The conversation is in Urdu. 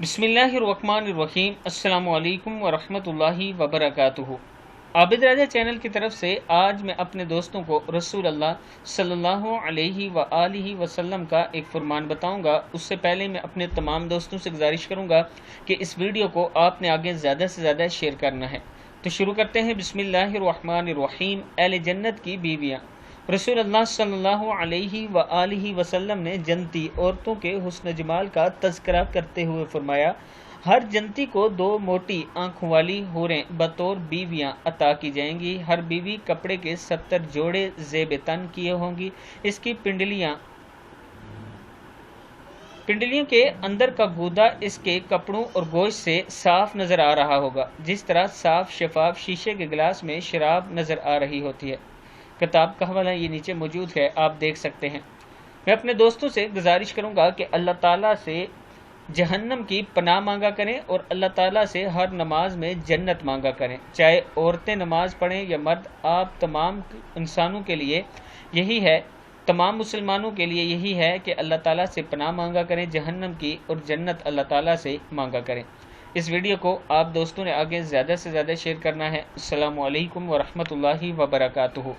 بسم اللہ الرحمن الرحیم۔ السلام علیکم ورحمۃ وبرکاتہ۔ عابد راجہ چینل کی طرف سے آج میں اپنے دوستوں کو رسول اللہ صلی اللہ علیہ وآلہ وسلم کا ایک فرمان بتاؤں گا۔ اس سے پہلے میں اپنے تمام دوستوں سے گزارش کروں گا کہ اس ویڈیو کو آپ نے آگے زیادہ سے زیادہ شیئر کرنا ہے۔ تو شروع کرتے ہیں۔ بسم اللہ الرحمن الرحیم۔ اہل جنت کی بیویاں۔ رسول اللہ صلی اللہ علیہ وآلہ وسلم نے جنتی عورتوں کے حسن جمال کا تذکرہ کرتے ہوئے فرمایا، ہر جنتی کو 2 موٹی آنکھوں والی حوریں بطور بیویاں عطا کی جائیں گی۔ ہر بیوی کپڑے کے 70 جوڑے زیب تن کیے ہوں گی۔ اس کی پنڈلیوں کے اندر کا گودا اس کے کپڑوں اور گوشت سے صاف نظر آ رہا ہوگا، جس طرح صاف شفاف شیشے کے گلاس میں شراب نظر آ رہی ہوتی ہے۔ کتاب کا حوالہ یہ نیچے موجود ہے، آپ دیکھ سکتے ہیں۔ میں اپنے دوستوں سے گزارش کروں گا کہ اللہ تعالیٰ سے جہنم کی پناہ مانگا کریں اور اللہ تعالیٰ سے ہر نماز میں جنت مانگا کریں، چاہے عورتیں نماز پڑھیں یا مرد۔ آپ تمام انسانوں کے لیے یہی ہے، تمام مسلمانوں کے لیے یہی ہے کہ اللہ تعالیٰ سے پناہ مانگا کریں جہنم کی، اور جنت اللہ تعالیٰ سے مانگا کریں۔ اس ویڈیو کو آپ دوستوں نے آگے زیادہ سے زیادہ شیئر کرنا ہے۔ السلام علیکم ورحمۃ اللہ وبرکاتہ۔